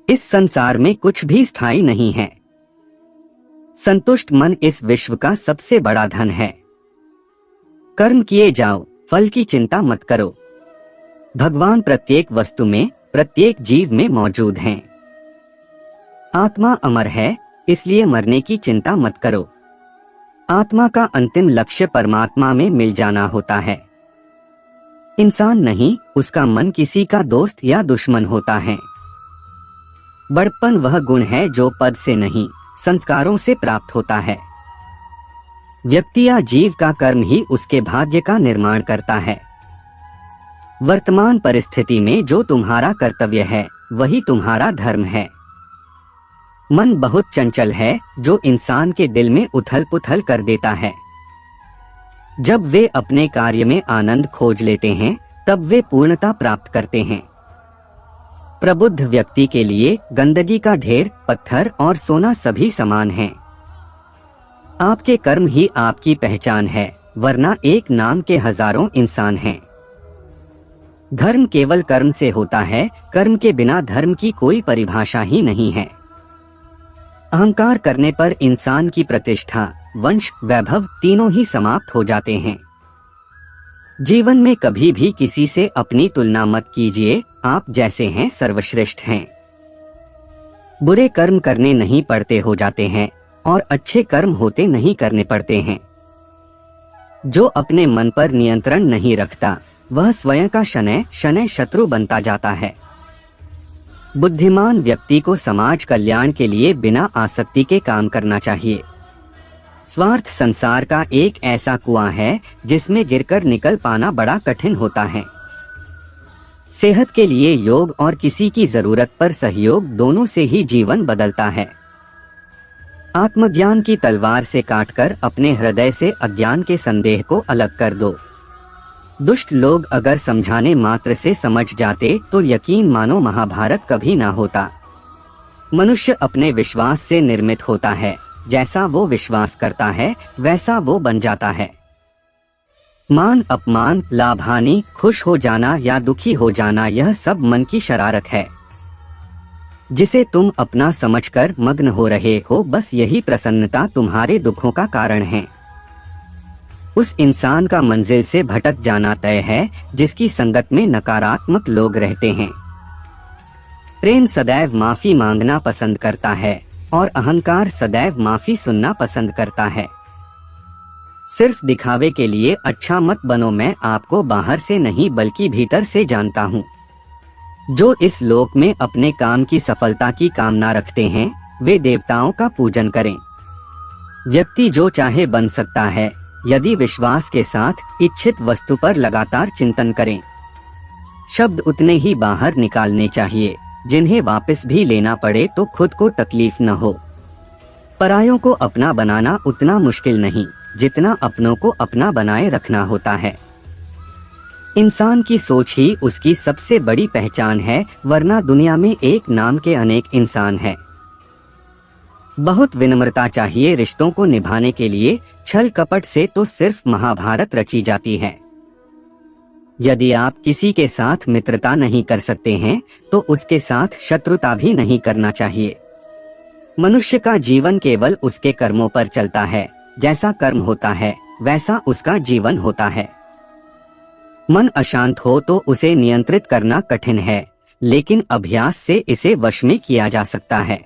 इस संसार में कुछ भी स्थायी नहीं है। संतुष्ट मन इस विश्व का सबसे बड़ा धन है। कर्म किए जाओ, फल की चिंता मत करो। भगवान प्रत्येक वस्तु में, प्रत्येक जीव में मौजूद हैं। आत्मा अमर है, इसलिए मरने की चिंता मत करो। आत्मा का अंतिम लक्ष्य परमात्मा में मिल जाना होता है। इंसान नहीं, उसका मन किसी का दोस्त या दुश्मन होता है। बड़प्पन वह गुण है जो पद से नहीं, संस्कारों से प्राप्त होता है। व्यक्ति या जीव का कर्म ही उसके भाग्य का निर्माण करता है। वर्तमान परिस्थिति में जो तुम्हारा कर्तव्य है, वही तुम्हारा धर्म है। मन बहुत चंचल है, जो इंसान के दिल में उथल पुथल कर देता है। जब वे अपने कार्य में आनंद खोज लेते हैं, तब वे पूर्णता प्राप्त करते हैं। प्रबुद्ध व्यक्ति के लिए गंदगी का ढेर, पत्थर और सोना सभी समान हैं। आपके कर्म ही आपकी पहचान है, वरना एक नाम के हजारों इंसान हैं। धर्म केवल कर्म से होता है, कर्म के बिना धर्म की कोई परिभाषा ही नहीं है। अहंकार करने पर इंसान की प्रतिष्ठा, वंश, वैभव तीनों ही समाप्त हो जाते हैं। जीवन में कभी भी किसी से अपनी तुलना मत कीजिए, आप जैसे हैं सर्वश्रेष्ठ हैं। बुरे कर्म करने नहीं पड़ते हो जाते हैं और अच्छे कर्म होते नहीं करने पड़ते हैं। जो अपने मन पर नियंत्रण नहीं रखता, वह स्वयं का शनैः शनैः शत्रु बनता जाता है। बुद्धिमान व्यक्ति को समाज कल्याण के लिए बिना आसक्ति के काम करना चाहिए। स्वार्थ संसार का एक ऐसा कुआं है जिसमें गिरकर निकल पाना बड़ा कठिन होता है। सेहत के लिए योग और किसी की जरूरत पर सहयोग, दोनों से ही जीवन बदलता है। आत्मज्ञान की तलवार से काटकर अपने हृदय से अज्ञान के संदेह को अलग कर दो। दुष्ट लोग अगर समझाने मात्र से समझ जाते तो यकीन मानो महाभारत कभी ना होता। मनुष्य अपने विश्वास से निर्मित होता है, जैसा वो विश्वास करता है वैसा वो बन जाता है। मान अपमान, लाभ हानि, खुश हो जाना या दुखी हो जाना, यह सब मन की शरारत है। जिसे तुम अपना समझकर मग्न हो रहे हो, बस यही प्रसन्नता तुम्हारे दुखों का कारण है। उस इंसान का मंजिल से भटक जाना तय है जिसकी संगत में नकारात्मक लोग रहते हैं। प्रेम सदैव माफी मांगना पसंद करता है और अहंकार सदैव माफी सुनना पसंद करता है। सिर्फ दिखावे के लिए अच्छा मत बनो। मैं आपको बाहर से नहीं बल्कि भीतर से जानता हूँ। जो इस लोक में अपने काम की सफलता की कामना रखते हैं, वे देवताओं का पूजन करें। व्यक्ति जो चाहे बन सकता है, यदि विश्वास के साथ इच्छित वस्तु पर लगातार चिंतन करें। शब्द उतने ही बाहर निकालने चाहिए जिन्हें वापस भी लेना पड़े तो खुद को तकलीफ न हो। परायों को अपना बनाना उतना मुश्किल नहीं जितना अपनों को अपना बनाए रखना होता है। इंसान की सोच ही उसकी सबसे बड़ी पहचान है, वरना दुनिया में एक नाम के अनेक इंसान हैं। बहुत विनम्रता चाहिए रिश्तों को निभाने के लिए। छल कपट से तो सिर्फ महाभारत रची जाती है। यदि आप किसी के साथ मित्रता नहीं कर सकते हैं, तो उसके साथ शत्रुता भी नहीं करना चाहिए। मनुष्य का जीवन केवल उसके कर्मों पर चलता है। जैसा कर्म होता है, वैसा उसका जीवन होता है। मन अशांत हो तो उसे नियंत्रित करना कठिन है, लेकिन अभ्यास से इसे वश में किया जा सकता है।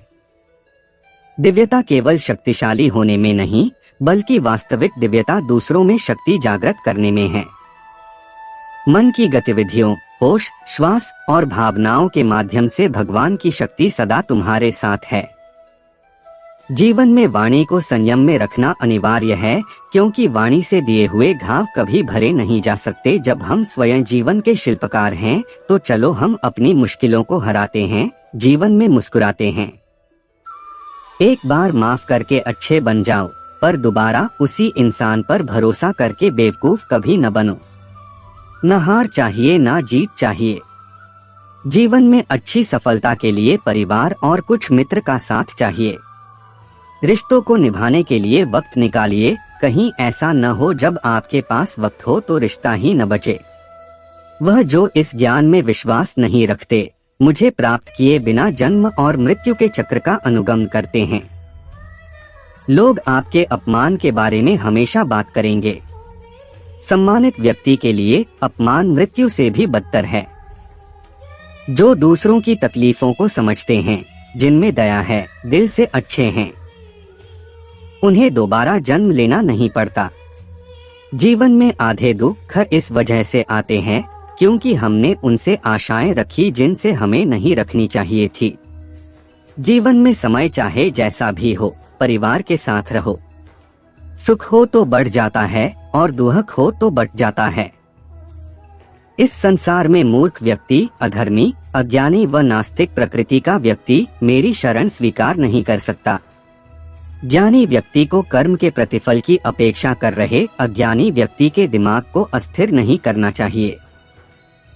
दिव्यता केवल शक्तिशाली होने में नहीं, बल्कि वास्तविक दिव्यता दूसरों में शक्ति जागृत करने में है। मन की गतिविधियों, होश, श्वास और भावनाओं के माध्यम से भगवान की शक्ति सदा तुम्हारे साथ है। जीवन में वाणी को संयम में रखना अनिवार्य है, क्योंकि वाणी से दिए हुए घाव कभी भरे नहीं जा सकते। जब हम स्वयं जीवन के शिल्पकार हैं, तो चलो हम अपनी मुश्किलों को हराते हैं, जीवन में मुस्कुराते हैं। एक बार माफ करके अच्छे बन जाओ, पर दोबारा उसी इंसान पर भरोसा करके बेवकूफ कभी न बनो। न हार चाहिए न जीत चाहिए। जीवन में अच्छी सफलता के लिए परिवार और कुछ मित्र का साथ चाहिए। रिश्तों को निभाने के लिए वक्त निकालिए। कहीं ऐसा न हो जब आपके पास वक्त हो तो रिश्ता ही न बचे। वह जो इस ज्ञान में विश्वास नहीं रखते, मुझे प्राप्त किए बिना जन्म और मृत्यु के चक्र का अनुगमन करते हैं। लोग आपके अपमान के बारे में हमेशा बात करेंगे। सम्मानित व्यक्ति के लिए अपमान मृत्यु से भी बदतर है। जो दूसरों की तकलीफों को समझते हैं, जिनमें दया है, दिल से अच्छे हैं, उन्हें दोबारा जन्म लेना नहीं पड़ता। जीवन में आधे दुख इस वजह से आते हैं क्योंकि हमने उनसे आशाएं रखी जिनसे हमें नहीं रखनी चाहिए थी। जीवन में समय चाहे जैसा भी हो, परिवार के साथ रहो। सुख हो तो बढ़ जाता है और दुख हो तो बट जाता है। इस संसार में मूर्ख व्यक्ति, अधर्मी, अज्ञानी व नास्तिक प्रकृति का व्यक्ति मेरी शरण स्वीकार नहीं कर सकता। ज्ञानी व्यक्ति को कर्म के प्रतिफल की अपेक्षा कर रहे अज्ञानी व्यक्ति के दिमाग को अस्थिर नहीं करना चाहिए।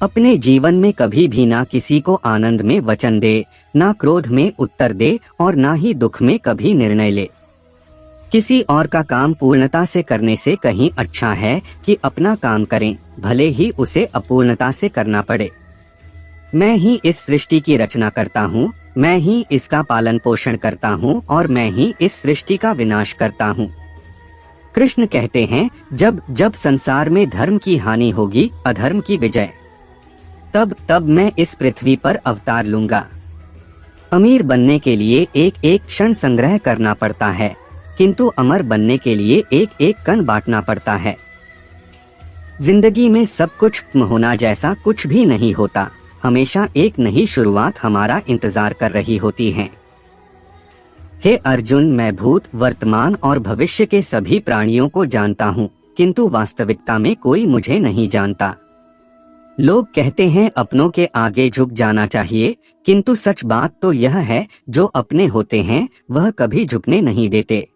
अपने जीवन में कभी भी ना किसी को आनंद में वचन दे, ना क्रोध में उत्तर दे और ना ही दुख में कभी निर्णय ले। किसी और का काम पूर्णता से करने से कहीं अच्छा है कि अपना काम करें, भले ही उसे अपूर्णता से करना पड़े। मैं ही इस सृष्टि की रचना करता हूँ, मैं ही इसका पालन पोषण करता हूँ और मैं ही इस सृष्टि का विनाश करता हूँ। कृष्ण कहते हैं, जब जब संसार में धर्म की हानि होगी, अधर्म की विजय, तब तब मैं इस पृथ्वी पर अवतार लूंगा। अमीर बनने के लिए एक एक क्षण संग्रह करना पड़ता है, किंतु अमर बनने के लिए एक एक कण बांटना पड़ता है। जिंदगी में सब कुछ होना जैसा कुछ भी नहीं होता। हमेशा एक नई शुरुआत हमारा इंतजार कर रही होती है। हे अर्जुन, मैं भूत, वर्तमान और भविष्य के सभी प्राणियों को जानता हूँ, किंतु वास्तविकता में कोई मुझे नहीं जानता। लोग कहते हैं अपनों के आगे झुक जाना चाहिए, किंतु सच बात तो यह है, जो अपने होते हैं वह कभी झुकने नहीं देते।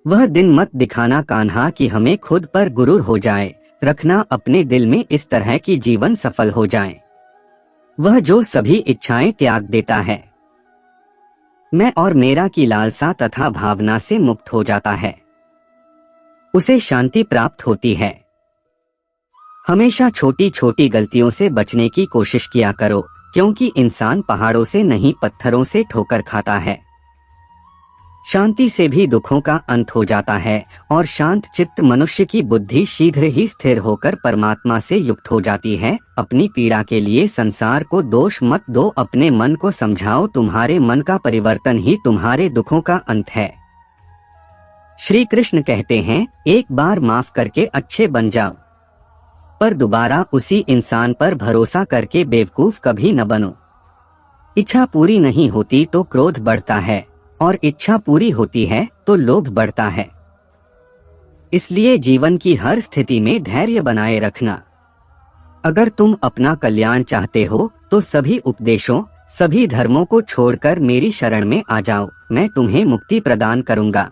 वह दिन मत दिखाना कान्हा कि हमें खुद पर गुरूर हो जाए, रखना अपने दिल में इस तरह की जीवन सफल हो जाए। वह जो सभी इच्छाएं त्याग देता है, मैं और मेरा की लालसा तथा भावना से मुक्त हो जाता है, उसे शांति प्राप्त होती है। हमेशा छोटी छोटी गलतियों से बचने की कोशिश किया करो, क्योंकि इंसान पहाड़ों से नहीं पत्थरों से ठोकर खाता है। शांति से भी दुखों का अंत हो जाता है और शांत चित्त मनुष्य की बुद्धि शीघ्र ही स्थिर होकर परमात्मा से युक्त हो जाती है। अपनी पीड़ा के लिए संसार को दोष मत दो, अपने मन को समझाओ, तुम्हारे मन का परिवर्तन ही तुम्हारे दुखों का अंत है। श्री कृष्ण कहते हैं, एक बार माफ करके अच्छे बन जाओ, पर दोबारा उसी इंसान पर भरोसा करके बेवकूफ कभी न बनो। इच्छा पूरी नहीं होती तो क्रोध बढ़ता है और इच्छा पूरी होती है तो लोभ बढ़ता है। इसलिए जीवन की हर स्थिति में धैर्य बनाए रखना। अगर तुम अपना कल्याण चाहते हो तो सभी उपदेशों, सभी धर्मों को छोड़कर मेरी शरण में आ जाओ, मैं तुम्हें मुक्ति प्रदान करूंगा।